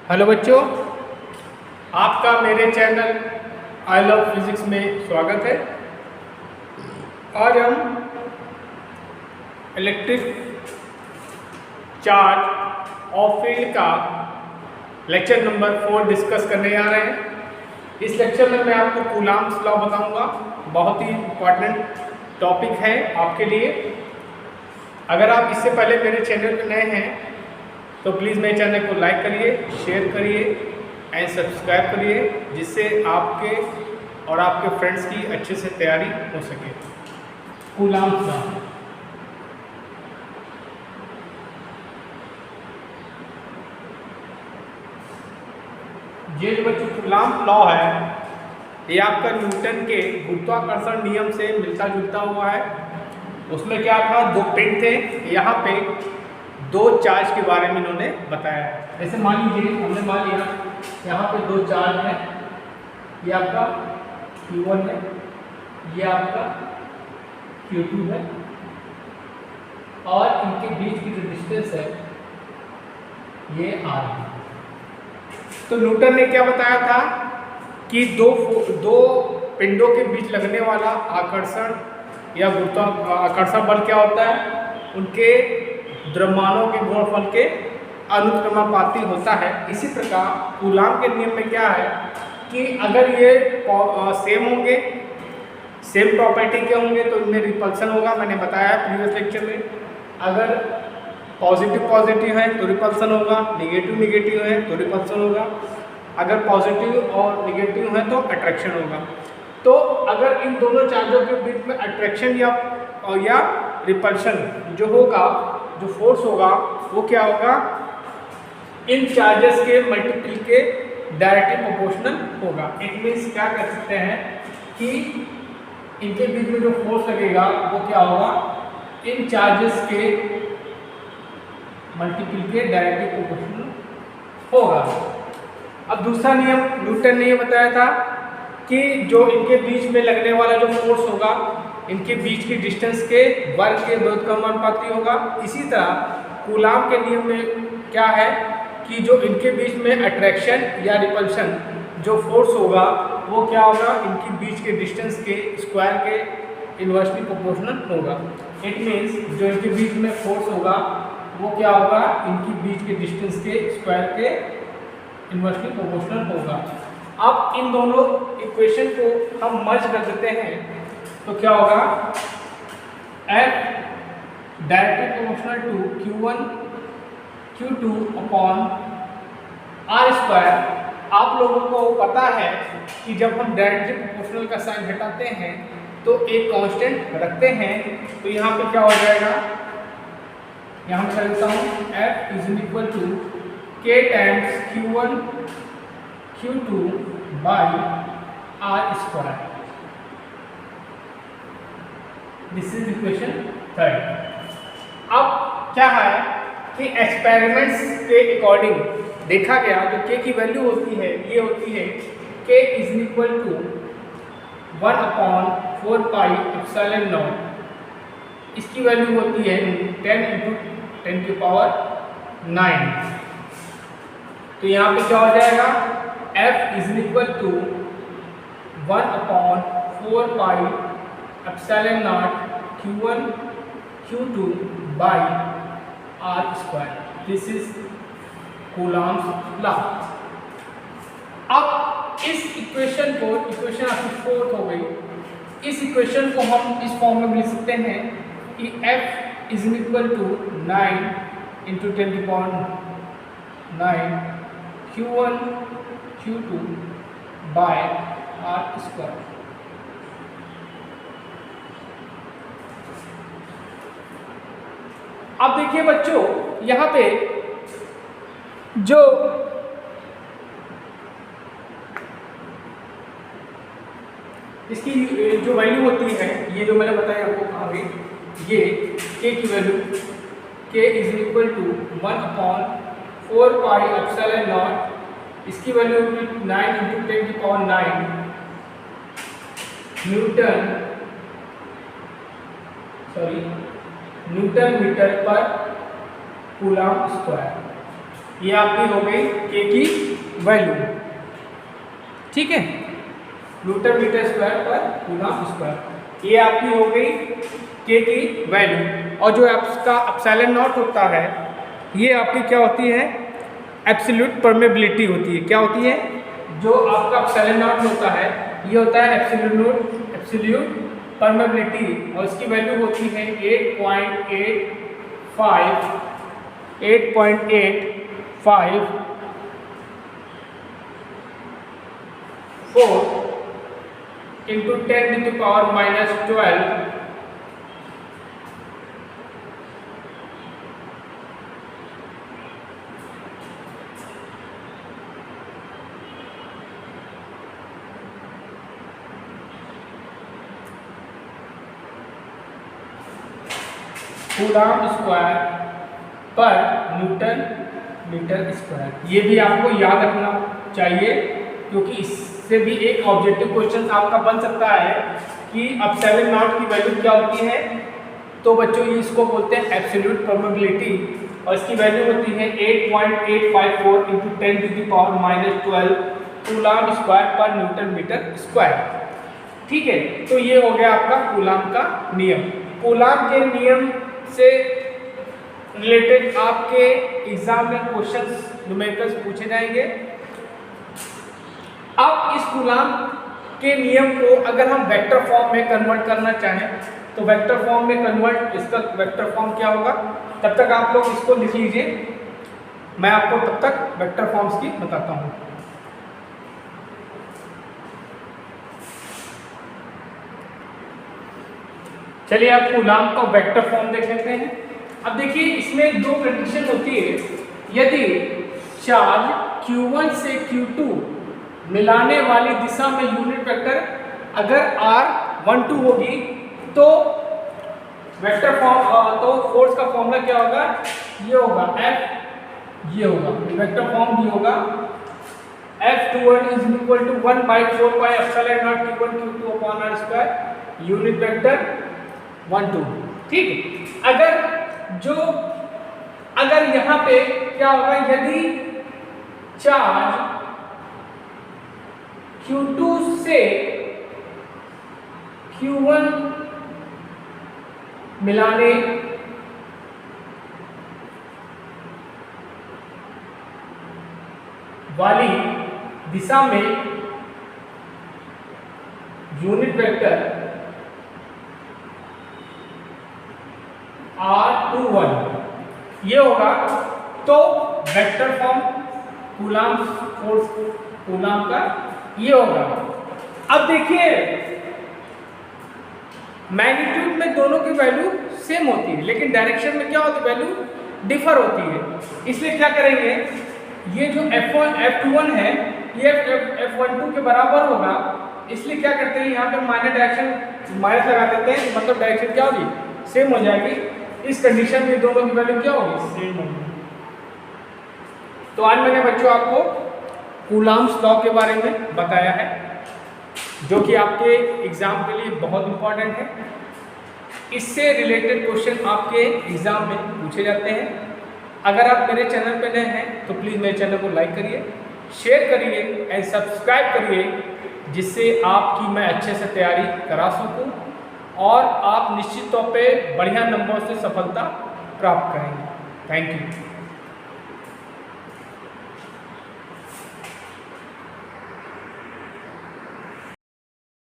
Hello बच्चों, आपका मेरे चैनल आई लव फिजिक्स में स्वागत है। आज हम इलेक्ट्रिक चार्ज ऑफ फील्ड का लेक्चर नंबर 4 डिस्कस करने जा रहे हैं। इस लेक्चर में मैं आपको कूलाम्स लॉ बताऊंगा। बहुत ही इम्पॉर्टेंट टॉपिक है आपके लिए। अगर आप इससे पहले मेरे चैनल पर नए हैं तो प्लीज़ मेरे चैनल को लाइक करिए, शेयर करिए एंड सब्सक्राइब करिए, जिससे आपके और आपके फ्रेंड्स की अच्छे से तैयारी हो सके। कूलाम्स लॉ, ये जो बच्चों कूलाम्स लॉ है, ये आपका न्यूटन के गुरुत्वाकर्षण नियम से मिलता जुलता हुआ है। उसमें क्या था, दो पिंड थे, यहाँ पे दो चार्ज के बारे में इन्होंने बताया। जैसे मान लीजिए हमने मान लिया यहाँ पे दो चार्ज है, ये आपका Q1 है, ये आपका Q2 है, और इनके बीच की जो डिस्टेंस है ये R है। तो न्यूटन ने क्या बताया था कि दो पिंडों के बीच लगने वाला आकर्षण या गुरुत्वाकर्षण बल क्या होता है, उनके द्रव्यमानों के गुणनफल के अनुक्रमानुपाती होता है। इसी प्रकार कूलाम के नियम में क्या है कि अगर ये सेम होंगे, सेम प्रॉपर्टी के होंगे तो इनमें रिपल्सन होगा। मैंने बताया प्रीवियस लेक्चर में, अगर पॉजिटिव पॉजिटिव है तो रिपल्सन होगा, निगेटिव निगेटिव है तो रिपल्सन होगा, अगर पॉजिटिव और निगेटिव है तो अट्रैक्शन होगा। तो अगर इन दोनों चार्जों के बीच में अट्रैक्शन या रिपल्शन जो होगा, जो फोर्स होगा, वो क्या होगा, इन चार्जेस के मल्टीपल के डायरेक्टली प्रोपोर्शनल होगा। इट मीन्स क्या कर सकते हैं कि इनके बीच में जो फोर्स लगेगा वो क्या होगा, इन चार्जेस के मल्टीपल के डायरेक्टली प्रोपोर्शनल होगा। अब दूसरा नियम न्यूटन ने ये बताया था कि जो इनके बीच में लगने वाला जो फोर्स होगा, इनके बीच की डिस्टेंस के वर्ग के व्युत्क्रमानुपाती होगा। इसी तरह कूलाम के नियम में क्या है कि जो इनके बीच में अट्रैक्शन या रिपल्शन जो फोर्स होगा वो क्या होगा, इनके बीच के डिस्टेंस के स्क्वायर के इन्वर्सली प्रोपोर्शनल होगा। इट मीन्स जो इनके बीच में फोर्स होगा वो क्या होगा, इनके बीच के डिस्टेंस के स्क्वायर के इन्वर्सली प्रोपोर्शनल होगा। अब इन दोनों इक्वेशन को हम मर्ज कर देते हैं तो क्या होगा, F directly proportional to Q1 Q2 upon R square. आप लोगों को पता है कि जब हम डायरेक्टली प्रोपोर्शनल का साइन हटाते हैं तो एक कांस्टेंट रखते हैं, तो यहाँ पे क्या हो जाएगा, यहाँ मैं लिखता हूँ F is equal to K times Q1 Q2 by R square. This is equation 3। अब क्या है कि एक्सपेरिमेंट्स के अकॉर्डिंग देखा गया जो K की वैल्यू होती है, ये होती है K is equal to 1 upon 4 pi epsilon naught. इसकी वैल्यू होती है 10 इंटू 10 की पावर 9। तो यहाँ पे क्या हो जाएगा, F is equal to 1 upon 4 pi epsilon naught Q1 Q2 by R square. This is Coulomb's law. अब इस इक्वेशन को, इक्वेशन आपकी 4th हो गई, इस इक्वेशन को हम इस फॉर्म में लिख सकते हैं कि F is equal to 9 into 10 की power 9 Q1 Q2 bye R square. अब देखिए बच्चों, यहाँ पे जो इसकी जो वैल्यू होती है, ये जो मैंने बताया आपको आगे, ये K की value K is equal to 1 upon 4 pi epsilon naught. इसकी वैल्यू होगी 9 इंटू 10 की पावर 9 न्यूटन मीटर पर कूलाम स्क्वायर। ये आपकी हो गई के की वैल्यू, ठीक है, न्यूटन मीटर स्क्वायर पर कूलम स्क्वायर। ये आपकी हो गई के की वैल्यू। और जो आपका एप्सिलॉन नॉट होता है, ये आपकी क्या होती है, एब्सोल्यूट परमेबिलिटी होती है। क्या होती है, जो आपका एप्सिलॉन नॉट होता है, ये होता है एब्सोल्यूट परमेबिलिटी, और इसकी वैल्यू होती है 8.85 into 10 to the power minus 12 coulomb square पर न्यूटन मीटर स्क्वायर। ये भी आपको याद रखना चाहिए, क्योंकि इससे भी एक ऑब्जेक्टिव क्वेश्चन आपका बन सकता है कि एप्सिलॉन नॉट की वैल्यू क्या होती है। तो बच्चों ये इसको बोलते हैं एब्सोल्यूट परमेबिलिटी, और इसकी वैल्यू होती है 8.854 into 10 to the power minus 12 coulomb square पर न्यूटन मीटर स्क्वायर। ठीक है, तो ये हो गया आपका कूलम का नियम। कूलम के नियम से रिलेटेड आपके एग्जाम में क्वेश्चंस न्यूमेरिकल्स पूछे जाएंगे। अब इस कूलम के नियम को अगर हम वेक्टर फॉर्म में कन्वर्ट करना चाहें तो वेक्टर फॉर्म में कन्वर्ट, इसका वेक्टर फॉर्म क्या होगा, तब तक आप लोग इसको लिख लीजिए, मैं आपको तब तक वेक्टर फॉर्म्स की बताता हूं। चलिए आप कूलम का वेक्टर फॉर्म देख लेते हैं। अब देखिए इसमें दो कंडीशन होती है। यदि चार्ज Q1 से Q2 मिलाने वाली दिशा में यूनिट वेक्टर अगर R12 होगी तो वेक्टर फॉर्म, तो फोर्स का फॉर्मूला क्या होगा, ये होगा F, ये होगा वेक्टर फॉर्म ये होगा F21 is equal to 1/4 pi epsilon naught Q1 Q2 upon R square unit vector 1 2। ठीक है, अगर यहाँ पे क्या होगा, यदि चार्ज Q2 से Q1 मिलाने वाली दिशा में यूनिट वेक्टर R21 ये होगा, तो vector form coulomb force coulomb का ये होगा। अब देखिए मैग्नीट्यूड में दोनों की वैल्यू सेम होती है, लेकिन डायरेक्शन में क्या होती है, वैल्यू डिफर होती है। इसलिए क्या करेंगे, ये जो F21 है ये F12 के बराबर होगा, इसलिए क्या करते हैं, यहाँ पे माइनस डायरेक्शन माइनस लगा देते हैं, मतलब डायरेक्शन क्या होगी, सेम हो जाएगी। इस कंडीशन में दोनों की वैल्यू क्या होगी, सेम होगी। तो आज मैंने बच्चों आपको कूलम्स लॉ के बारे में बताया है, जो कि आपके एग्जाम के लिए बहुत इंपॉर्टेंट है। इससे रिलेटेड क्वेश्चन आपके एग्जाम में पूछे जाते हैं। अगर आप मेरे चैनल पर नए हैं तो प्लीज़ मेरे चैनल को लाइक करिए, शेयर करिए एंड सब्सक्राइब करिए, जिससे आपकी मैं अच्छे से तैयारी करा सकूं और आप निश्चित तौर पे बढ़िया नंबर से सफलता प्राप्त करेंगे। Thank you.